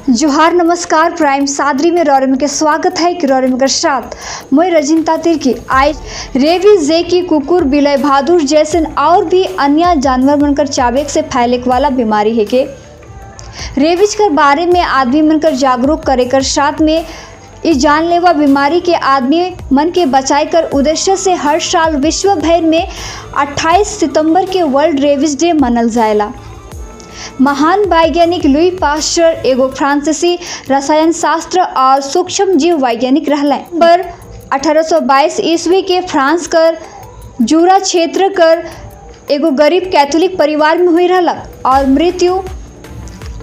जोहार नमस्कार प्राइम सादरी में रौरम के स्वागत है कि रौरम के साथ मैं रजिंता तिर्की आज रेबीज जे की कुकुर बिलय भादुर जैसे और भी अन्य जानवर बनकर चाबेक से फैले वाला बीमारी है के रेबीज के बारे में आदमी बनकर जागरूक करे कर साथ में इस जानलेवा बीमारी के आदमी मन के बचाए कर उद्देश्य से हर साल विश्व भर में 28 सितंबर के वर्ल्ड रेबीज डे मनल जाएला। महान वैज्ञानिक लुई पास्चर एगो फ्रांसीसी रसायन शास्त्र और सूक्ष्म जीव वैज्ञानिक रहले पर 1822 ईस्वी के फ्रांस कर जूरा क्षेत्र कर एगो गरीब कैथोलिक परिवार में हुई रहलक और मृत्यु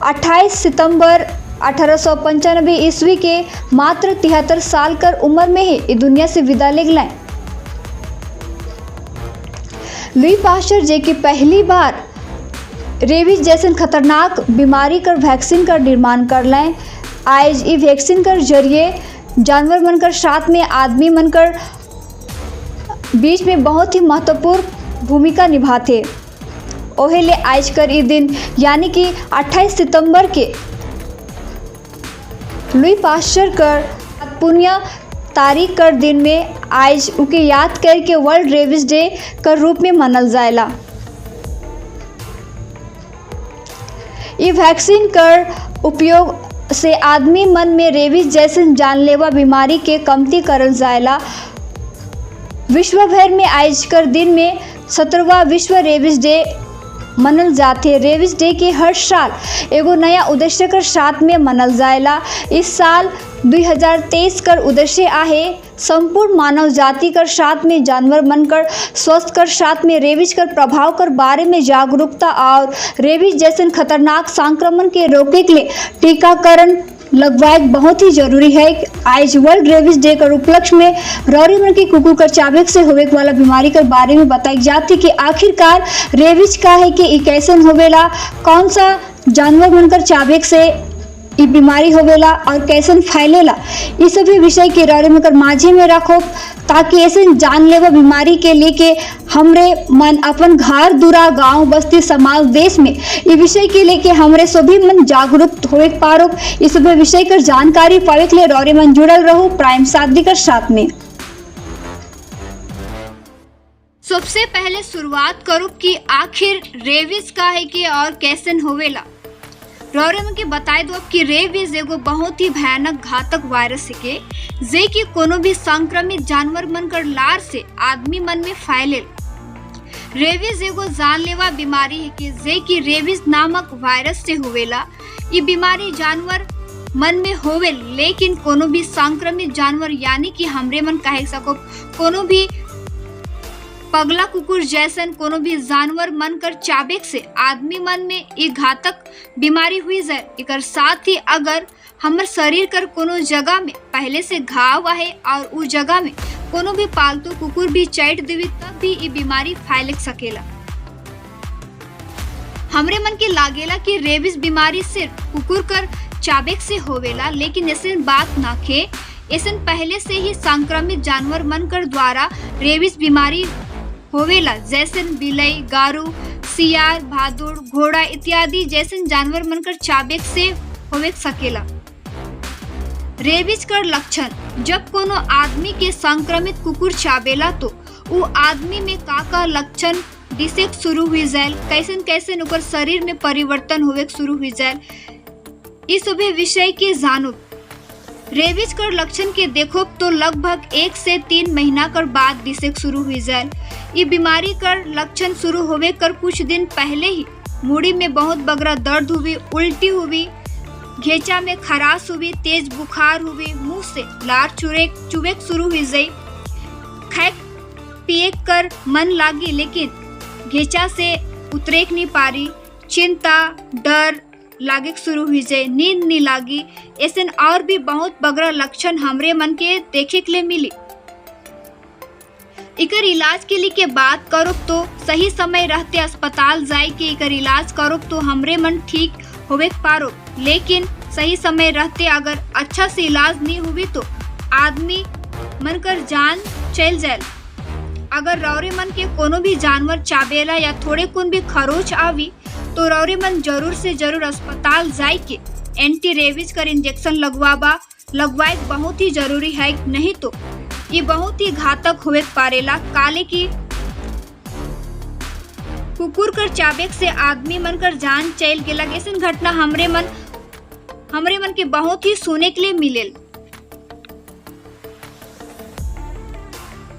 28 सितंबर 1895 ईस्वी के मात्र 73 साल कर उम्र में ही इस दुनिया से विदा ले गए। लुई पास्चर जे की पहली बार रेबीज जैसे खतरनाक बीमारी कर वैक्सीन का निर्माण कर लें। आज इस वैक्सीन कर जरिए जानवर बनकर साथ में आदमी बनकर बीच में बहुत ही महत्वपूर्ण भूमिका निभाते। ओहेले आज कर इस दिन यानी कि 28 सितंबर के लुई पास्चर कर पुण्य तारीख कर दिन में आज उके याद करके वर्ल्ड रेबीज डे कर रूप में मनल जाएला। ये वैक्सीन कर उपयोग से आदमी मन में रेबीज जैसे जानलेवा बीमारी के कमती करल जाएला। विश्व भर में आज कर दिन में 17वां विश्व रेबीज डे मनल जाते। रेबीज डे के हर साल एगो नया उद्देश्य कर साथ में मनल जाएला। इस साल 2023 कर उद्देश्य आहे संपूर्ण मानव जाति कर साथ में जानवर बनकर स्वस्थ कर साथ में रेबीज कर प्रभाव कर बारे में जागरूकता और रेबीज जैसे खतरनाक संक्रमण के रोके के लिए टीकाकरण लगवाए बहुत ही जरूरी है। आज वर्ल्ड रेबीज डे कर उपलक्ष्य में रौरी मन की कुकुर कर चाबेक से होवे वाला बीमारी के बारे में बताई जाती कि आखिरकार रेबीज का है कि कैसे होवेला, कौन सा जानवर बनकर चाबेक से ये बीमारी होवेला और कैसे फैलेला। ये सभी विषय के रौरे में कर माझे में रखो ताकि ऐसे जानलेवा बीमारी के लेके हमरे मन अपन घर दूरा गांव बस्ती समाज देश में ये विषय के लेके हमरे सभी मन जागरूक होए पारो। ये सभी विषय कर जानकारी पावे के लिए रौरे मन जुड़ल रहो प्राइम सादरी कर साथ में। सबसे पहले शुरुआत करो कि आखिर रेबीज का है कि और कैसे होवेला। रौरे में के बताए दो कि रेबीज एगो बहुत ही भयानक घातक वायरस है के जे कि कोनो भी संक्रमित जानवर मन कर लार से आदमी मन में फैले। रेबीज एगो जानलेवा बीमारी है कि जे कि रेबीज नामक वायरस से होवेला। ये बीमारी जानवर मन में होवे लेकिन कोनो भी संक्रमित जानवर यानी कि हमरे मन कहे सको कोनो भी पगला कुकुर जैसन कोनो भी जानवर मन कर चाबेक से आदमी मन में ये घातक बीमारी हुई जाए। एकर साथ ही अगर हमर शरीर कर कोनो जगह में पहले से घाव आहे और उस जगह में कोनो भी पालतू कुकुर भी चैट देवी तब भी ये बीमारी फैल सकेला। हमरे मन के लागेला कि रेबीज बीमारी सिर्फ कुकुर कर चाबेक से होवेला लेकिन ऐसे बात ना खे। ऐसे पहले से ही संक्रमित जानवर मन कर द्वारा रेबीज बीमारी होवेला जैसे बिलई गारू सियार भादुड़ घोड़ा इत्यादि जैसे जानवर मनकर चाबेक से होवे सकेला। रेबीज कर लक्षण जब कोनो आदमी के संक्रमित कुकुर चाबेला तो वो आदमी में का लक्षण दिसे शुरू हुई जाए कैसन कैसन ओकर शरीर में परिवर्तन होवे शुरू हुई जाए। इस सभी विषय के जानो रेबीज कर लक्षण के देखो तो लगभग 1 से 3 महीना कर बाद दिसे शुरू हुई जाए। ये बीमारी कर लक्षण शुरू होवे कर कुछ दिन पहले ही मूड़ी में बहुत बगरा दर्द हुई, उल्टी हुई, घेचा में खराश हुई, तेज बुखार हुई, मुंह से लार चुवेक शुरू हुई जाए। खैक पिए कर मन लागी लेकिन घेचा से उतरेक नहीं पारी, चिंता डर लागे शुरू हुई जाए, नींद नहीं लागी। ऐसे और भी बहुत बगरा लक्षण हमरे मन के देखे के लिए मिली। इकर इलाज के लिए के बात करो तो सही समय रहते अस्पताल जाए के इकर इलाज करो तो हमरे मन ठीक होवे पारो लेकिन सही समय रहते अगर अच्छा से इलाज नहीं हुई तो आदमी मन कर जान चल जाए। अगर रौरे मन के कोनो भी जानवर चाबेला या थोड़े कुन भी खरोच आवी तो रौरे मन जरूर से जरूर अस्पताल जाए के एंटी रेबीज कर इंजेक्शन लगवाए बहुत ही जरूरी है, नहीं तो ये बहुत ही घातक होवे पारेला। काले की कुकुर कर चाबेक से आदमी मन कर जान चल गेला। ऐसन घटना हमरे मन के बहुत ही सुने के लिए मिलेल।